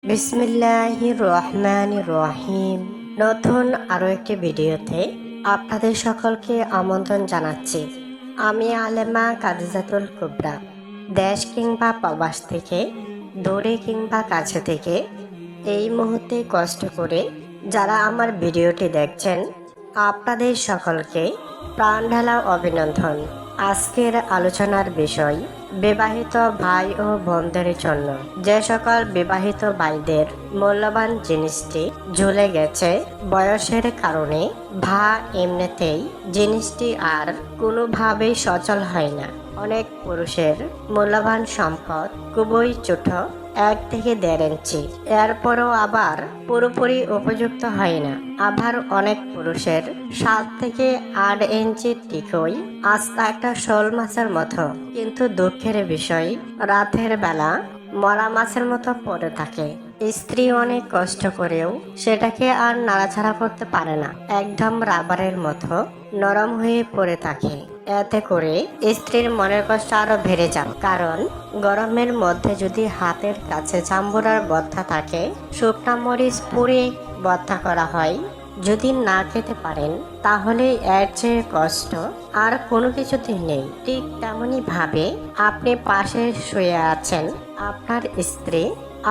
বিসমিল্লাহির রহমানির রহিম। নতুন আরও একটি ভিডিওতে আপনাদের সকলকে আমন্ত্রণ জানাচ্ছি। আমি আলেমা কাদিজাতুল কুবরা। দেশ কিংবা প্রবাস থেকে, দূরে কিংবা কাছে থেকে এই মুহূর্তে কষ্ট করে যারা আমার ভিডিওটি দেখছেন, আপনাদের সকলকে প্রাণ ঢালা অভিনন্দন। আজকের আলোচনার বিষয় বিবাহিত ভাই ও বোনদের জন্য। যে সকল বিবাহিত ভাইদের মূল্যবান জিনিসটি ঝুলে গেছে বয়সের কারণে বা এমনিতেই জিনিসটি আর কোনোভাবেই সচল হয় না। অনেক পুরুষের মূল্যবান সম্পদ খুবই ছোট, 1 থেকে 1.5 ইঞ্চি, এরপরও আবার পুরোপুরি উপযুক্ত হয় না। আবার অনেক পুরুষের 7 থেকে 8 ইঞ্চি টিকই আস্তা একটা শোল মাছের মতো, কিন্তু দুঃখের বিষয় রাতের বেলা মরা মাছের মতো পড়ে থাকে। স্ত্রী অনেক কষ্ট করেও সেটাকে আর নাড়াচাড়া করতে পারে না, একদম রাবারের মতো নরম হয়ে পড়ে থাকে। এতে করে স্ত্রীর মনের কষ্ট আরো বেড়ে যায়, কারণ গরমের মধ্যে যদি হাতের কাছে জাম্বুরার বত্তা থাকে, শুকনা মরিচ পুড়ে বত্তা করা হয়, যদি না খেতে পারেন তাহলে এর চেয়ে কষ্ট আর কোনো কিছুতেই নেই। ঠিক তেমনই ভাবে আপনি পাশে শুয়ে আছেন, আপনার স্ত্রী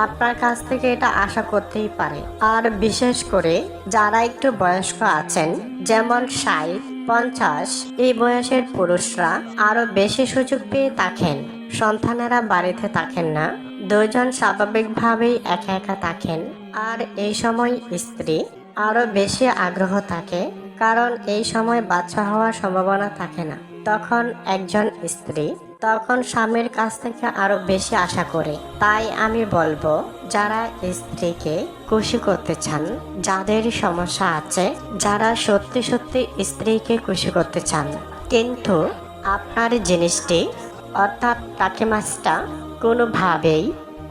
আপনার কাছ থেকে এটা আশা করতেই পারে। আর বিশেষ করে যারা একটু বয়স্ক আছেন, যেমন 60-50, এই বয়সের পুরুষরা আরো বেশি সুযোগ পেয়ে থাকেন। সন্তানেরা বাড়িতে থাকেন না, দুজন স্বাভাবিকভাবেই একা একা থাকেন। আর এই সময় স্ত্রী আরো বেশি আগ্রহ থাকে, কারণ এই সময় বাচ্চা হওয়ার সম্ভাবনা থাকে না। তখন একজন স্ত্রী তখন স্বামীর কাছ থেকে আরো বেশি আশা করে। তাই আমি বলবো, যারা স্ত্রীকে খুশি করতে চান, যাদের সমস্যা আছে, যারা সত্যি সত্যি স্ত্রীকে খুশি করতে চান, কিন্তু আপনার জিনিসটি অর্থাৎ টাকি মাছটা কোনোভাবেই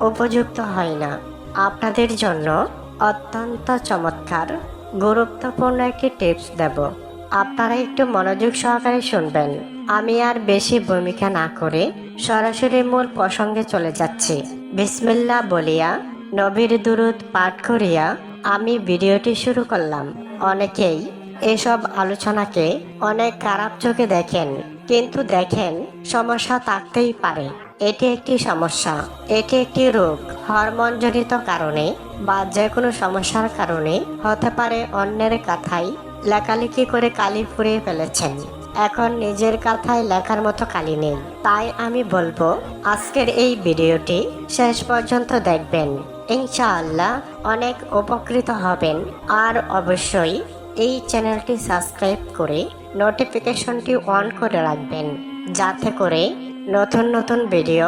উপযুক্ত হয় না, আপনাদের জন্য অত্যন্ত চমৎকার গুরুত্বপূর্ণ একটি টিপস দেব। আপনারা একটু মনোযোগ সহকারে শুনবেন। আমি আর বেশি ভূমিকা না করে সরাসরি মূল প্রসঙ্গে চলে যাচ্ছি। বিসমিল্লাহ বলিয়া নবীর দুরূদ পাঠ করিয়া আমি ভিডিওটি শুরু করলাম। অনেকেই এসব আলোচনাকে অনেক খারাপ চোখে দেখেন, কিন্তু দেখেন, সমস্যা থাকতেই পারে। এটি একটি সমস্যা, এটি একটি রোগ, হরমোনজনিত কারণে বা যে কোনো সমস্যার কারণে হতে পারে। অন্যের কথায় লেখালেখি করে কালি ফুরিয়ে ফেলেছেন, এখন নিজের কথায় লেখার মতো কালি নেই। তাই আমি বলবো, আজকের এই ভিডিওটি শেষ পর্যন্ত দেখবেন, ইনশাআল্লাহ অনেক উপকৃত হবেন। আর অবশ্যই এই চ্যানেলটি সাবস্ক্রাইব করে নোটিফিকেশনটি অন করে রাখবেন, যাতে করে নতুন নতুন ভিডিও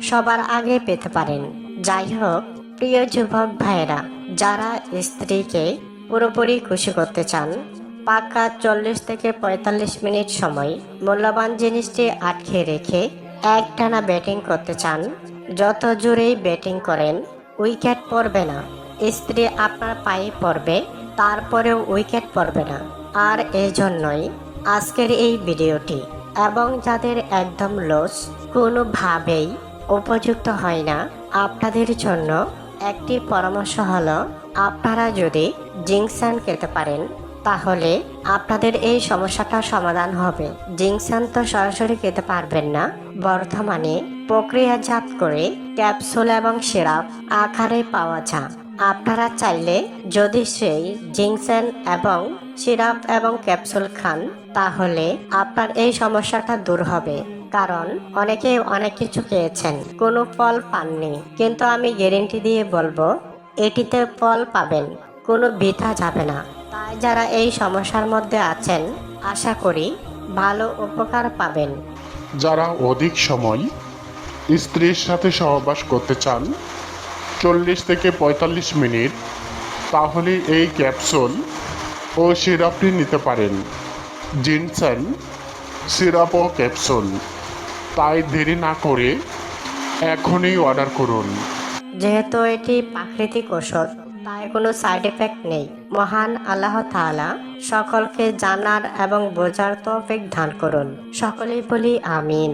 সবার আগে পেতে পারেন। যাই হোক, প্রিয় যুবক ভাইয়েরা, যারা স্ত্রীকে পুরোপুরি খুশি করতে চান, পাক্কা 40 থেকে 45 মিনিট সময় মূল্যবান জিনিসটি আটকে রেখে একটানা ব্যাটিং করতে চান, যত জোরেই ব্যাটিং করেন উইকেট পড়বে না, স্ত্রী আপনার পায়ে পড়বে, তারপরেও উইকেট পড়বে না। আর এই জন্যই আজকের এই ভিডিওটি। এবং যাদের একদম লস, কোনোভাবেই উপযুক্ত হয় না, আপনাদের জন্য একটি পরামর্শ হলো, আপনারা যদি জিংসান খেতে পারেন তাহলে আপনাদের এই সমস্যাটা সমাধান হবে। জিংসান তো সরাসরি খেতে পারবেন না, বর্তমানে প্রক্রিয়াজাত করে ক্যাপসুল এবং সিরাপ আকারে পাওয়া যায়। আপনারা চাইলে যদি সেই জিংসান এবং সিরাপ এবং ক্যাপসুল খান, তাহলে আপনার এই সমস্যাটা দূর হবে। কারণ অনেকে অনেক কিছু খেয়েছেন, কোনো ফল পাননি, কিন্তু আমি গ্যারেন্টি দিয়ে বলবো, এটিতে ফল পাবেন, কোনো বৃথা যাবে না। তাই যারা এই সমস্যার মধ্যে আছেন, আশা করি ভালো উপকার পাবেন। যারা অধিক সময় স্ত্রীর সাথে সহবাস করতে চান, 40 থেকে 45 মিনিট, তাহলে এই ক্যাপসুল ও সিরাপটি নিতে পারেন। জিনসেন সিরাপ ও ক্যাপসুল। তাই দেরি না করে এখনই অর্ডার করুন। যেহেতু এটি প্রাকৃতিক ওষুধ, তাই কোনো সাইড এফেক্ট নেই। মহান আল্লাহ তাআলা সকলকে জানার এবং বোঝার তৌফিক দান করুন। সকলেই বলি আমিন।